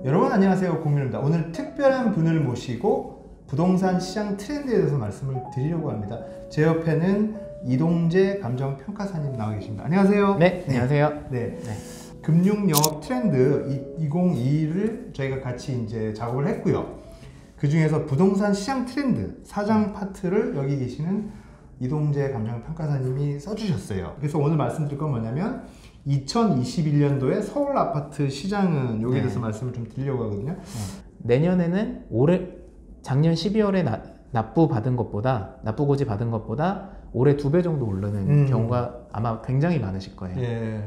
여러분 안녕하세요, 공유입니다. 오늘 특별한 분을 모시고 부동산 시장 트렌드에 대해서 말씀을 드리려고 합니다. 제 옆에는 이동재 감정평가사님 나와 계십니다. 안녕하세요. 네, 안녕하세요. 네. 금융영업 트렌드 2022를 저희가 같이 이제 작업을 했고요. 그 중에서 부동산 시장 트렌드 사장 파트를 여기 계시는 이동재 감정평가사님이 써주셨어요. 그래서 오늘 말씀드릴 건 뭐냐면 2021년도에 서울 아파트 시장은 여기에 대해서 말씀을 좀 드리려고 하거든요. 내년에는 작년 12월에 납부 고지 받은 것보다 올해 2배 정도 오르는 경우가 아마 굉장히 많으실 거예요. 예.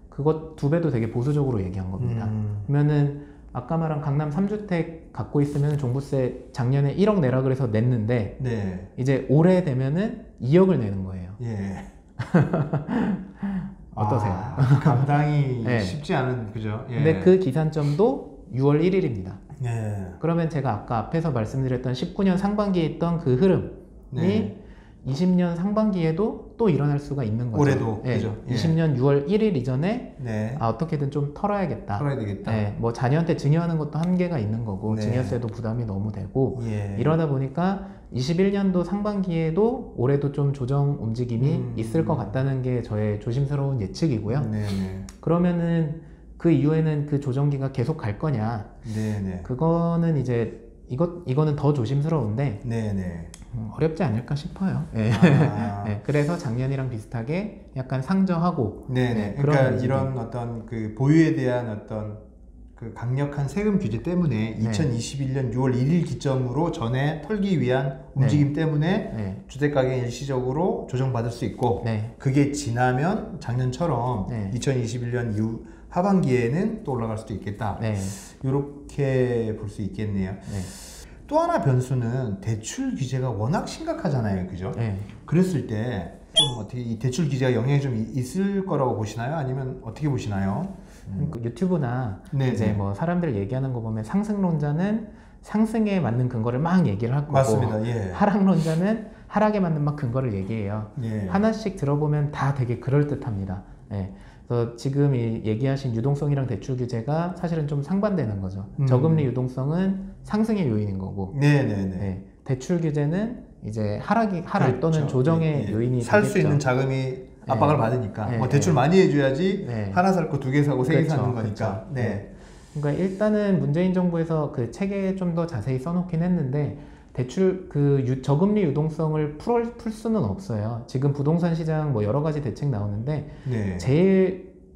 그것 2배도 되게 보수적으로 얘기한 겁니다. 그러면은 아까 말한 강남 3주택 갖고 있으면 종부세 작년에 1억 내라 그래서 냈는데 네. 이제 올해 되면은 2억을 내는 거예요. 예. 어떠세요? 감당이 네. 쉽지 않은, 그죠? 예. 근데 그 기산점도 6월 1일입니다. 예. 그러면 제가 아까 앞에서 말씀드렸던 19년 상반기에 있던 그 흐름이 네. 20년 상반기에도 또 일어날 수가 있는 거죠. 올해도, 네. 그죠? 예. 20년 6월 1일 이전에 네. 어떻게든 좀 털어야겠다. 털어야 되겠다. 네. 뭐 자녀한테 증여하는 것도 한계가 있는 거고 네. 증여세도 부담이 너무 되고 예. 이러다 보니까 21년도 상반기에도 올해도 좀 조정 움직임이 있을 것 같다는 게 저의 조심스러운 예측이고요. 네네. 그러면은 그 이후에는 그 조정기가 계속 갈 거냐? 네네. 그거는 이제 이거는 더 조심스러운데 네네. 어렵지 않을까 싶어요. 네. 아. 네, 그래서 작년이랑 비슷하게 약간 상저하고 네네. 네, 그러니까 그런 이런 어떤 그 보유에 대한 어떤 그 강력한 세금 규제 때문에 네. 2021년 6월 1일 기점으로 전에 털기 위한 움직임 때문에 네. 주택가격이 일시적으로 조정받을 수 있고 네. 그게 지나면 작년처럼 네. 2021년 이후 하반기에는 또 올라갈 수도 있겠다. 네. 이렇게 볼 수 있겠네요. 네. 또 하나 변수는 대출 규제가 워낙 심각하잖아요, 그죠? 네. 그랬을 때 좀 어떻게 이 대출 규제가 영향이 좀 있을 거라고 보시나요? 아니면 어떻게 보시나요? 그 유튜브나 네네. 이제 뭐 사람들 얘기하는 거 보면 상승론자는 상승에 맞는 근거를 막 얘기를 할 거고 맞습니다. 예. 하락론자는 하락에 맞는 막 근거를 얘기해요. 예. 하나씩 들어보면 다 되게 그럴듯합니다. 네. 그래서 지금 이 얘기하신 유동성이랑 대출 규제가 사실은 좀 상반되는 거죠. 저금리 유동성은 상승의 요인인 거고 네네네. 네. 대출 규제는 이제 하락 그렇죠. 또는 조정의 예. 요인이 살 수 되겠죠. 있는 자금이 압박을 받으니까 네. 뭐 대출 많이 해줘야지 네. 하나 살 거 두 개 사고 세 개 그렇죠. 사는 거니까. 그렇죠. 네. 그러니까 일단은 문재인 정부에서 그 책에 좀 더 자세히 써놓긴 했는데 대출 저금리 유동성을 풀 수는 없어요. 지금 부동산 시장 뭐 여러 가지 대책 나오는데 네.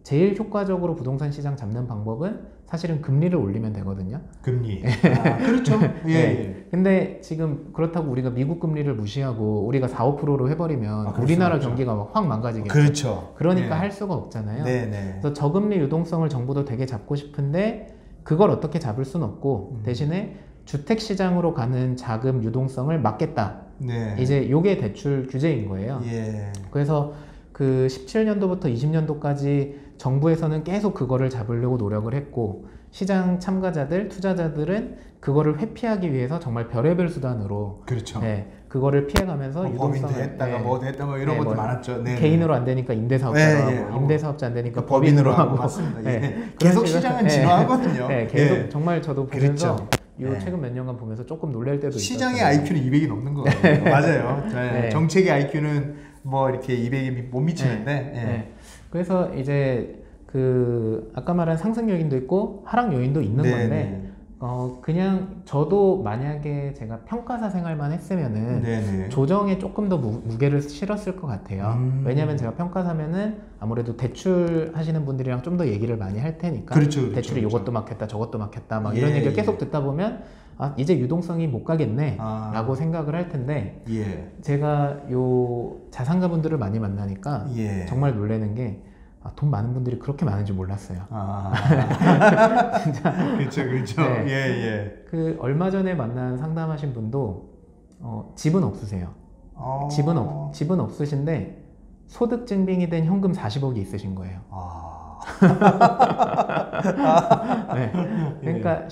제일 효과적으로 부동산 시장 잡는 방법은 사실은 금리를 올리면 되거든요. 금리. 아, 그렇죠. 예. 네. 근데 지금 그렇다고 우리가 미국 금리를 무시하고 우리가 4, 5%로 해버리면 우리나라 경기가 확 망가지겠죠. 그렇죠. 그러니까 네. 할 수가 없잖아요. 네네. 그래서 저금리 유동성을 정부도 되게 잡고 싶은데 그걸 어떻게 잡을 수는 없고 대신에 주택시장으로 가는 자금 유동성을 막겠다. 네. 이제 요게 대출 규제인 거예요. 예. 그래서 그 17년도부터 20년도까지 정부에서는 계속 그거를 잡으려고 노력을 했고 시장 참가자들, 투자자들은 그거를 회피하기 위해서 정말 별의별 수단으로 그렇죠. 네, 그거를 피해가면서 법인도 유동성을 했다가 네, 뭐도 했다 뭐 이런 네, 것도 뭐 많았죠. 네. 개인으로 안 되니까 임대사업자로 네, 하고 예. 임대사업자 안 되니까 법인으로 하고 하고 맞습니다. 예. 네, 계속 그런 식으로 시장은 네. 진화하거든요. 네, 계속 예. 정말 저도 보면서 그렇죠. 요 네. 최근 몇 년간 보면서 조금 놀랄 때도 시장의 있었어요. IQ는 200이 넘는 거 같아요. 맞아요. 네. 네. 정책의 IQ는 뭐 이렇게 200이 못 미치는데. 네. 예. 네. 그래서 이제 그 아까 말한 상승 요인도 있고 하락 요인도 있는 네, 건데 네. 그냥 저도 만약에 제가 평가사 생활만 했으면은 네네. 조정에 조금 더 무게를 실었을 것 같아요. 왜냐하면 제가 평가사면은 아무래도 대출 하시는 분들이랑 좀 더 얘기를 많이 할 테니까 그렇죠, 대출이 그렇죠. 이것도 막혔다 저것도 막혔다 막 예, 이런 얘기를 예. 계속 듣다 보면 아 이제 유동성이 못 가겠네 라고 생각을 할 텐데 예. 제가 요 자산가분들을 많이 만나니까 예. 정말 놀라는 게 돈 많은 분들이 그렇게 많은지 몰랐어요. 아. 진짜. 그렇죠, 그렇죠. 네. 예, 예. 그 얼마 전에 만난 상담하신 분도 집은 없으세요. 집은 없으신데 소득 증빙이 된 현금 40억이 있으신 거예요. 아. 네. 그러니까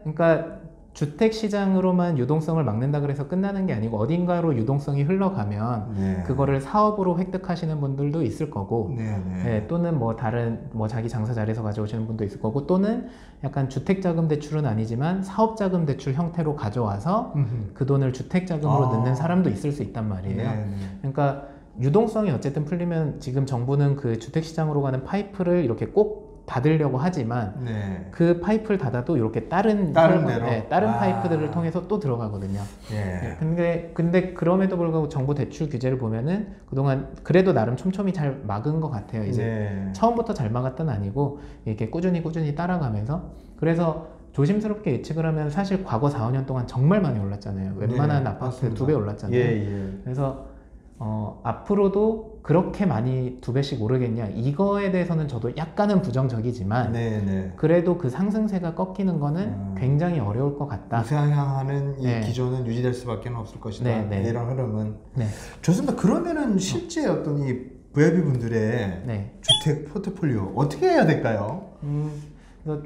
그러니까 주택 시장으로만 유동성을 막는다 그래서 끝나는 게 아니고 어딘가로 유동성이 흘러가면 네. 그거를 사업으로 획득하시는 분들도 있을 거고 네, 네. 네, 또는 뭐 다른 뭐 자기 장사 잘해서 가져오시는 분도 있을 거고 또는 약간 주택자금 대출은 아니지만 사업자금 대출 형태로 가져와서 그 돈을 주택자금으로 넣는 사람도 있을 수 있단 말이에요. 네, 네. 그러니까 유동성이 어쨌든 풀리면 지금 정부는 그 주택시장으로 가는 파이프를 이렇게 꼭 닫으려고 하지만 네. 그 파이프를 닫아도 이렇게 다른 데로? 다른 아. 파이프들을 통해서 또 들어가거든요. 예. 근데 그럼에도 불구하고 정부 대출 규제를 보면은 그동안 그래도 나름 촘촘히 잘 막은 것 같아요. 이제 네. 처음부터 잘 막았던 아니고 이렇게 꾸준히 따라가면서 그래서 조심스럽게 예측을 하면 사실 과거 4, 5년 동안 정말 많이 올랐잖아요. 웬만한 네, 아파트 맞습니다. 2배 올랐잖아요. 예. 그래서 앞으로도 그렇게 많이 2배씩 오르겠냐 이거에 대해서는 저도 약간은 부정적이지만 네, 네. 그래도 그 상승세가 꺾이는 거는 굉장히 어려울 것 같다. 우상향하는 이 네. 기조는 유지될 수밖에 없을 것이다. 네, 네. 이런 흐름은. 네. 좋습니다. 그러면은 실제 어떤 이 VIP 분들의 네. 주택 포트폴리오 어떻게 해야 될까요? 그래서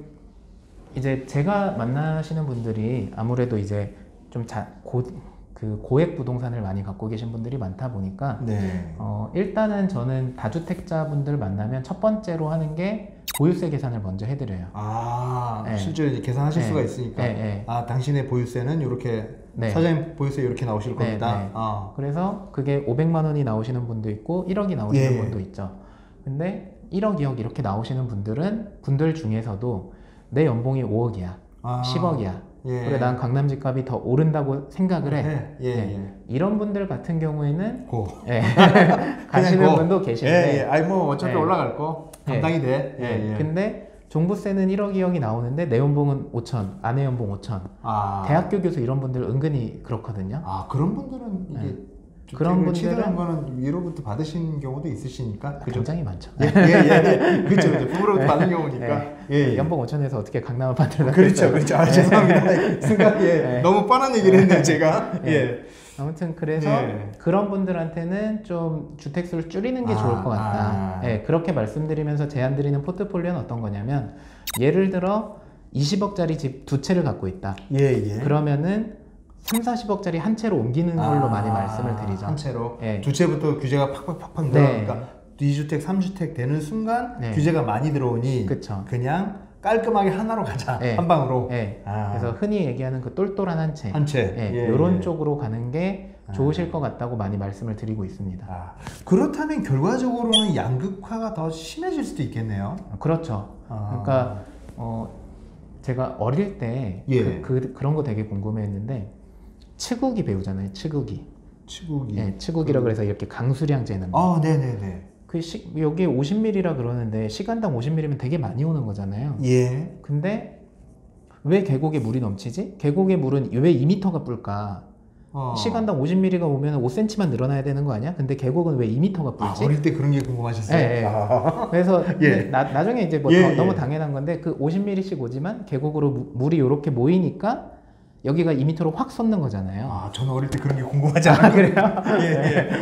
이제 제가 만나시는 분들이 아무래도 이제 좀 고액 부동산을 많이 갖고 계신 분들이 많다 보니까 네. 일단은 저는 다주택자분들 만나면 첫 번째로 하는 게 보유세 계산을 먼저 해드려요. 네. 실제로 이제 계산하실 수가 있으니까. 네. 당신의 보유세는 이렇게 네. 사장님 보유세 이렇게 나오실 겁니다. 네. 그래서 그게 500만 원이 나오시는 분도 있고 1억이 나오시는 분도 있죠. 근데 1억, 2억 이렇게 나오시는 분들 중에서도 내 연봉이 5억이야, 10억이야. 그래 난 강남 집값이 더 오른다고 생각을 해. 이런 분들 같은 경우에는 가시는 분도 계신데 어차피 올라갈 거 감당이 돼. 근데 종부세는 1억, 2억이 나오는데 내 연봉은 5천, 아내 연봉 5천. 대학교 교수 이런 분들 은근히 그렇거든요. 그런 분들은 이게 그런 분들은 치드한 거는 위로부터 받으신 경우도 있으시니까 그죠? 굉장히 많죠. 그렇죠. 부모로부터 받은 경우니까. 연봉 5천에서 어떻게 강남 아파트를 그렇죠. 죄송합니다. 순간 너무 뻔한 얘기를 했네요, 제가. 아무튼 그래서 그런 분들한테는 좀 주택수를 줄이는 게 좋을 것 같다. 그렇게 말씀드리면서 제안드리는 포트폴리오는 어떤 거냐면 예를 들어 20억짜리 집 2채를 갖고 있다. 그러면은 3, 40억짜리 한 채로 옮기는 걸로 많이 말씀을 드리죠. 한 채로? 두 채부터 규제가 팍팍 들어가니까 2주택, 3주택 되는 순간 규제가 많이 들어오니 그쵸. 그냥 깔끔하게 하나로 가자. 한 방으로. 그래서 흔히 얘기하는 그 똘똘한 한 채. 한 채. 이런 쪽으로 가는 게 좋으실 것 같다고 많이 말씀을 드리고 있습니다. 그렇다면 결과적으로는 양극화가 더 심해질 수도 있겠네요. 그렇죠. 그러니까 제가 어릴 때 그런 거 되게 궁금해했는데 치국이 배우잖아요. 치국이. 치국이라 그래서 이렇게 강수량 재는 거. 네네네. 여기 50mm라 그러는데 시간당 50mm면 되게 많이 오는 거잖아요. 근데 왜 계곡에 물이 넘치지? 계곡의 물은 왜 2m가 뿔까? 시간당 50mm가 오면 5cm만 늘어나야 되는 거 아니야? 근데 계곡은 왜 2m가 뿔지? 어릴 때 그런 게 궁금하셨어요? 그래서 나중에 이제 너무 당연한 건데 그 50mm씩 오지만 계곡으로 물이 이렇게 모이니까 여기가 2m로 확 솟는 거잖아요. 저는 어릴 때 그런 게 궁금하지 않아요. 그래요?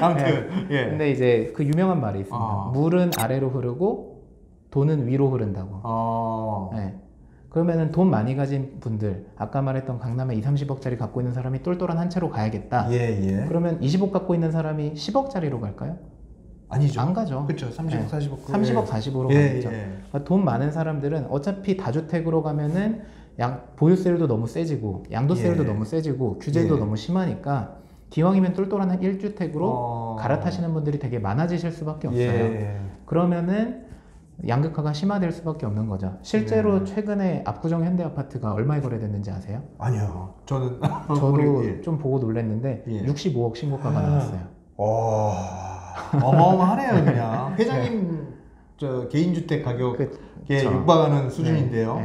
아무튼. 근데 이제 그 유명한 말이 있습니다. 물은 아래로 흐르고 돈은 위로 흐른다고. 그러면은 돈 많이 가진 분들, 아까 말했던 강남에 2, 30억짜리 갖고 있는 사람이 똘똘한 한 채로 가야겠다. 그러면 20억 갖고 있는 사람이 10억짜리로 갈까요? 아니죠. 안 가죠. 그렇죠. 30억, 40억. 30억, 40억으로 가겠죠. 그러니까 돈 많은 사람들은 어차피 다주택으로 가면은 보유세율도 너무 세지고 양도세율도 너무 세지고 규제도 너무 심하니까 기왕이면 똘똘한 한 1주택으로 갈아타시는 분들이 되게 많아지실 수밖에 없어요. 그러면은 양극화가 심화될 수밖에 없는 거죠. 실제로 최근에 압구정 현대아파트가 얼마에 거래됐는지 아세요? 아니요. 저도 좀 보고 놀랐는데 65억 신고가가 나왔어요. 어마어마하네요, 그냥. 회장님 개인주택 가격에 육박하는 수준인데요.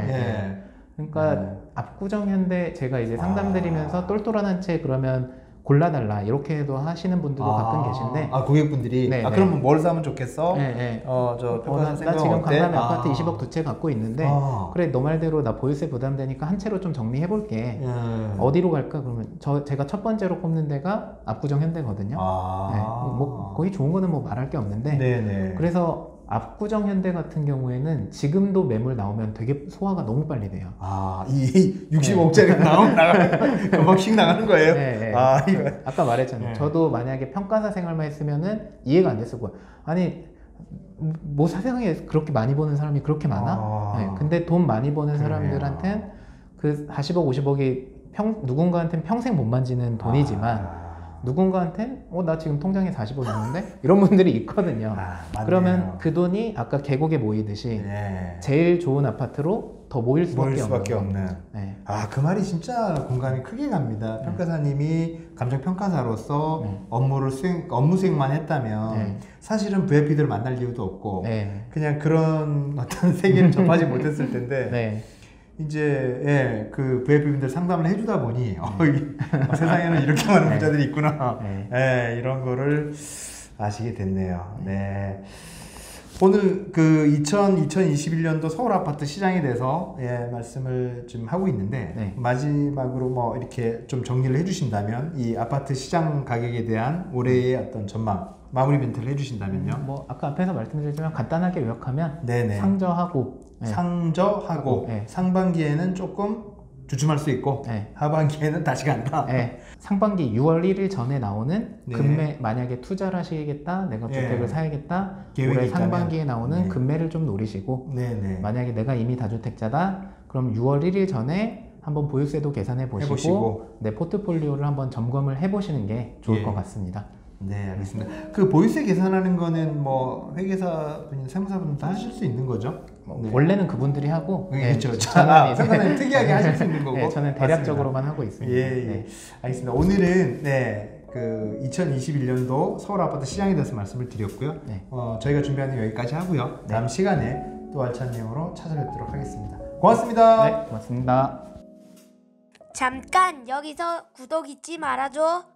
그러니까 압구정 현대 제가 이제 상담드리면서 똘똘한 한 채 그러면 골라달라 이렇게도 하시는 분들도 가끔 계신데 고객분들이 그러면 뭘 사면 좋겠어? 나 지금 강남에 아파트 20억 2채 갖고 있는데 그래 너 말대로 나 보유세 부담되니까 한 채로 좀 정리해볼게. 어디로 갈까? 그러면 제가 첫 번째로 꼽는 데가 압구정 현대거든요. 뭐 거기 좋은 거는 뭐 말할 게 없는데 그래서 압구정 현대 같은 경우에는 지금도 매물 나오면 되게 소화가 너무 빨리 돼요. 이 65억짜리 나가면 금방 씩 나가는 거예요? 네. 이거. 아까 말했잖아요. 네. 저도 만약에 평가사 생활만 했으면은 이해가 안 됐을 거예요. 아니 뭐 세상에 그렇게 많이 버는 사람이 그렇게 많아? 네. 근데 돈 많이 버는 그래요. 사람들한텐 그 40억, 50억이 누군가한테는 평생 못 만지는 돈이지만 누군가한텐 나 지금 통장에 40억 있는데? 이런 분들이 있거든요. 맞네요. 그러면 그 돈이 아까 계곡에 모이듯이 네. 제일 좋은 아파트로 더 모일 수밖에 없는. 네. 그 말이 진짜 공감이 크게 갑니다. 평가사님이 감정평가사로서 업무 수행만 했다면 사실은 VIP들 만날 이유도 없고 그냥 그런 어떤 세계를 접하지 못했을 텐데 이제 그 VIP분들 상담을 해주다 보니 세상에는 이렇게 많은 부자들이 있구나. 이런 거를 아시게 됐네요. 네. 오늘 그 2021년도 서울 아파트 시장에 대해서 말씀을 좀 하고 있는데 마지막으로 뭐 이렇게 좀 정리를 해주신다면 이 아파트 시장 가격에 대한 올해의 어떤 전망 마무리 멘트를 해주신다면요. 뭐 아까 앞에서 말씀드렸지만 간단하게 요약하면 네네. 상저하고 상반기에는 조금 주춤할 수 있고 하반기에는 다시 간다. 상반기 6월 1일 전에 나오는 금매, 만약에 투자를 하시겠다, 내가 주택을 사야겠다, 올해 상반기에 나오는 금매를 좀 노리시고 만약에 내가 이미 다주택자다, 그럼 6월 1일 전에 한번 보유세도 계산해 보시고 내 포트폴리오를 한번 점검을 해보시는 게 좋을 것 같습니다. 네, 알겠습니다. 그 보유세 계산하는 거는 뭐 회계사 분이 세무사분들 다 하실 수 있는 거죠? 원래는 그분들이 하고 그렇죠. 저는 특이하게 하실 수 있는 거고. 저는 대략적으로만 하고 있습니다. 알겠습니다. 오늘은 그 2021년도 서울 아파트 시장에 대해서 말씀을 드렸고요. 저희가 준비한 건 여기까지 하고요. 다음 시간에 또 알찬 내용으로 찾아뵙도록 하겠습니다. 고맙습니다. 고맙습니다. 잠깐 여기서 구독 잊지 말아줘.